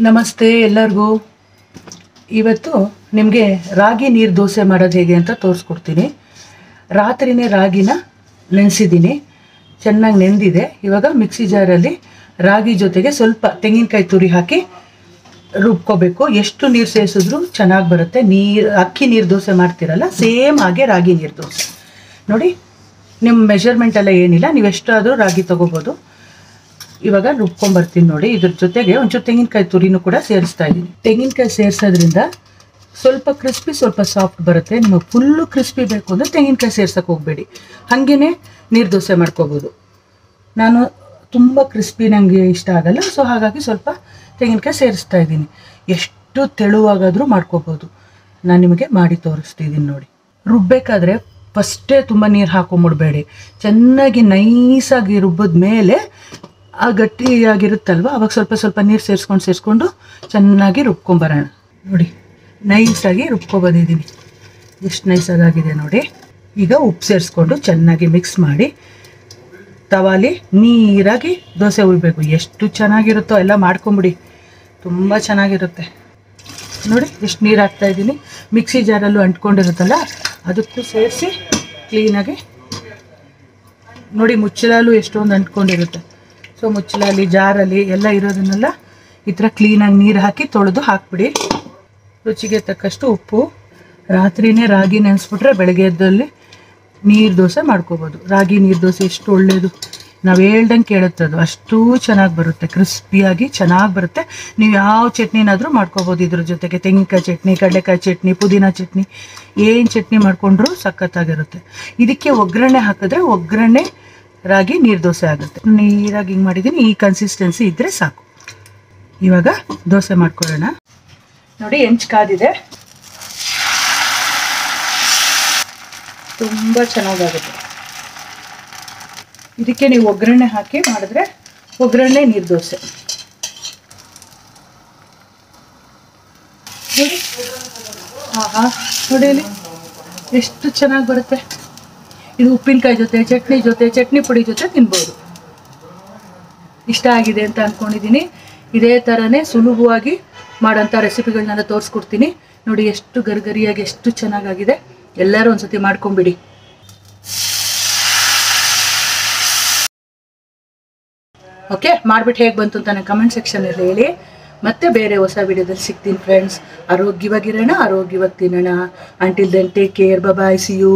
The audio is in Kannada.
ನಮಸ್ತೆ ಎಲ್ಲರಿಗೂ. ಇವತ್ತು ನಿಮಗೆ ರಾಗಿ ನೀರು ದೋಸೆ ಮಾಡೋದು ಹೇಗೆ ಅಂತ ತೋರಿಸ್ಕೊಡ್ತೀನಿ. ರಾತ್ರಿನೇ ರಾಗಿನ ನೆನೆಸಿದ್ದೀನಿ, ಚೆನ್ನಾಗಿ ನೆಂದಿದೆ. ಇವಾಗ ಮಿಕ್ಸಿ ಜಾರಲ್ಲಿ ರಾಗಿ ಜೊತೆಗೆ ಸ್ವಲ್ಪ ತೆಂಗಿನಕಾಯಿ ತುರಿ ಹಾಕಿ ರುಬ್ಕೋಬೇಕು. ಎಷ್ಟು ನೀರು ಸೇರಿಸಿದ್ರು ಚೆನ್ನಾಗಿ ಬರುತ್ತೆ. ಅಕ್ಕಿ ನೀರು ದೋಸೆ ಮಾಡ್ತೀರಲ್ಲ, ಸೇಮ್ ಹಾಗೆ ರಾಗಿ ನೀರು ದೋಸೆ ನೋಡಿ. ನಿಮ್ಮ ಮೆಷರ್ಮೆಂಟ್ ಎಲ್ಲ ಏನಿಲ್ಲ, ನೀವು ಎಷ್ಟಾದರೂ ರಾಗಿ ತೊಗೋಬೋದು. ಇವಾಗ ರುಬ್ಕೊಂಬರ್ತೀನಿ ನೋಡಿ. ಇದ್ರ ಜೊತೆಗೆ ಒಂಚೂರು ತೆಂಗಿನಕಾಯಿ ತುರಿನೂ ಕೂಡ ಸೇರಿಸ್ತಾ ಇದ್ದೀನಿ. ತೆಂಗಿನಕಾಯಿ ಸೇರಿಸೋದ್ರಿಂದ ಸ್ವಲ್ಪ ಕ್ರಿಸ್ಪಿ, ಸ್ವಲ್ಪ ಸಾಫ್ಟ್ ಬರುತ್ತೆ. ನಿಮಗೆ ಫುಲ್ಲು ಕ್ರಿಸ್ಪಿ ಬೇಕು ಅಂದರೆ ತೆಂಗಿನಕಾಯಿ ಸೇರ್ಸೋಕೆ ಹೋಗಬೇಡಿ, ಹಾಗೇ ನೀರು ದೋಸೆ ಮಾಡ್ಕೋಬೋದು. ನಾನು ತುಂಬ ಕ್ರಿಸ್ಪಿ ನನಗೆ ಇಷ್ಟ ಆಗಲ್ಲ, ಸೊ ಹಾಗಾಗಿ ಸ್ವಲ್ಪ ತೆಂಗಿನಕಾಯಿ ಸೇರಿಸ್ತಾ ಇದ್ದೀನಿ. ಎಷ್ಟು ತೆಳುವಾಗಾದರೂ ಮಾಡ್ಕೋಬೋದು. ನಾನು ನಿಮಗೆ ಮಾಡಿ ತೋರಿಸ್ತಿದ್ದೀನಿ ನೋಡಿ. ರುಬ್ಬೇಕಾದ್ರೆ ಫಸ್ಟೇ ತುಂಬ ನೀರು ಹಾಕೊಂಬಿಡ್ಬೇಡಿ. ಚೆನ್ನಾಗಿ ನೈಸಾಗಿ ರುಬ್ಬಿದ ಮೇಲೆ ಆ ಗಟ್ಟಿಯಾಗಿರುತ್ತಲ್ವ, ಅವಾಗ ಸ್ವಲ್ಪ ಸ್ವಲ್ಪ ನೀರು ಸೇರಿಸ್ಕೊಂಡು ಚೆನ್ನಾಗಿ ರುಬ್ಕೊಂಬರೋಣ. ನೋಡಿ, ನೈಸಾಗಿ ರುಬ್ಕೊಬಂದಿದ್ದೀನಿ. ಎಷ್ಟು ನೈಸಾಗಿದೆ ನೋಡಿ. ಈಗ ಉಪ್ಪು ಸೇರಿಸ್ಕೊಂಡು ಚೆನ್ನಾಗಿ ಮಿಕ್ಸ್ ಮಾಡಿ ತವಾಲಿ ನೀರಾಗಿ ದೋಸೆ ಉಯ್ಬೇಕು. ಎಷ್ಟು ಚೆನ್ನಾಗಿರುತ್ತೋ ಎಲ್ಲ ಮಾಡ್ಕೊಂಬಿಡಿ, ತುಂಬ ಚೆನ್ನಾಗಿರುತ್ತೆ. ನೋಡಿ ಎಷ್ಟು ನೀರು ಹಾಕ್ತಾಯಿದ್ದೀನಿ. ಮಿಕ್ಸಿ ಜಾರಲ್ಲೂ ಅಂಟ್ಕೊಂಡಿರುತ್ತಲ್ಲ, ಅದಕ್ಕೂ ಸೇರಿಸಿ ಕ್ಲೀನಾಗಿ ನೋಡಿ. ಮುಚ್ಚಳಲ್ಲೂ ಎಷ್ಟೊಂದು ಅಂಟ್ಕೊಂಡಿರುತ್ತೆ. ಸೊ ಮುಚ್ಚಳಲ್ಲಿ, ಜಾರಲ್ಲಿ ಎಲ್ಲ ಇರೋದನ್ನೆಲ್ಲ ಈ ಥರ ಕ್ಲೀನಾಗಿ ನೀರು ಹಾಕಿ ತೊಳೆದು ಹಾಕ್ಬಿಡಿ. ರುಚಿಗೆ ತಕ್ಕಷ್ಟು ಉಪ್ಪು. ರಾತ್ರಿನೇ ರಾಗಿ ನೆನೆಸ್ಬಿಟ್ರೆ ಬೆಳಗ್ಗೆ ಎದ್ದಲ್ಲಿ ನೀರು ದೋಸೆ ಮಾಡ್ಕೋಬೋದು. ರಾಗಿ ನೀರು ದೋಸೆ ಎಷ್ಟು ಒಳ್ಳೆಯದು, ನಾವು ಹೇಳ್ದಂಗೆ ಕೇಳುತ್ತದು. ಅಷ್ಟೂ ಚೆನ್ನಾಗಿ ಬರುತ್ತೆ, ಕ್ರಿಸ್ಪಿಯಾಗಿ ಚೆನ್ನಾಗಿ ಬರುತ್ತೆ. ನೀವು ಯಾವ ಚಟ್ನಿನಾದರೂ ಮಾಡ್ಕೋಬೋದು. ಇದ್ರ ಜೊತೆಗೆ ತೆಂಗಿನಕಾಯಿ ಚಟ್ನಿ, ಕಡಲೆಕಾಯಿ ಚಟ್ನಿ, ಪುದೀನ ಚಟ್ನಿ, ಏನು ಚಟ್ನಿ ಮಾಡ್ಕೊಂಡ್ರೂ ಸಖತ್ತಾಗಿರುತ್ತೆ. ಇದಕ್ಕೆ ಒಗ್ಗರಣೆ ಹಾಕಿದ್ರೆ ಒಗ್ಗರಣೆ ರಾಗಿ ನೀರು ದೋಸೆ ಆಗುತ್ತೆ. ನೀರಾಗಿ ಹಿಂಗೆ ಮಾಡಿದ್ದೀನಿ. ಈ ಕನ್ಸಿಸ್ಟೆನ್ಸಿ ಇದ್ದರೆ ಸಾಕು. ಇವಾಗ ದೋಸೆ ಮಾಡ್ಕೊಳ್ಳೋಣ ನೋಡಿ. ಹೆಂಚು ಕಾದಿದೆ, ತುಂಬ ಚೆನ್ನಾಗಾಗುತ್ತೆ. ಇದಕ್ಕೆ ನೀವು ಒಗ್ಗರಣೆ ಹಾಕಿ ಮಾಡಿದ್ರೆ ಒಗ್ಗರಣೆ ನೀರು ದೋಸೆ ನೋಡಿ. ಆಹಾ, ನೋಡಿ ಇಲ್ಲಿ ಎಷ್ಟು ಚೆನ್ನಾಗಿ ಬರುತ್ತೆ. ಇದು ಉಪ್ಪಿನಕಾಯಿ ಜೊತೆ, ಚಟ್ನಿ ಜೊತೆ, ಚಟ್ನಿ ಪುಡಿ ಜೊತೆ ತಿನ್ಬೋದು. ಇಷ್ಟ ಆಗಿದೆ ಅಂತ ಅಂದ್ಕೊಂಡಿದ್ದೀನಿ. ಇದೇ ಥರನೇ ಸುಲಭವಾಗಿ ಮಾಡೋಂಥ ರೆಸಿಪಿಗಳನ್ನೆಲ್ಲ ತೋರಿಸ್ಕೊಡ್ತೀನಿ ನೋಡಿ. ಎಷ್ಟು ಗರಿಗರಿಯಾಗಿ ಎಷ್ಟು ಚೆನ್ನಾಗಾಗಿದೆ. ಎಲ್ಲರೂ ಒಂದ್ಸತಿ ಮಾಡ್ಕೊಂಬಿಡಿ. ಓಕೆ, ಮಾಡಿಬಿಟ್ಟು ಹೇಗೆ ಬಂತು ಅಂತ ನನಗೆ ಕಮೆಂಟ್ ಸೆಕ್ಷನಲ್ಲಿ ಹೇಳಿ. ಮತ್ತೆ ಬೇರೆ ಹೊಸ ವಿಡಿಯೋದಲ್ಲಿ ಸಿಗ್ತೀನಿ ಫ್ರೆಂಡ್ಸ್. ಆರೋಗ್ಯವಾಗಿರೋಣ, ಆರೋಗ್ಯವಾಗಿ ತಿನ್ನೋಣ. Until then take care, bye, see you.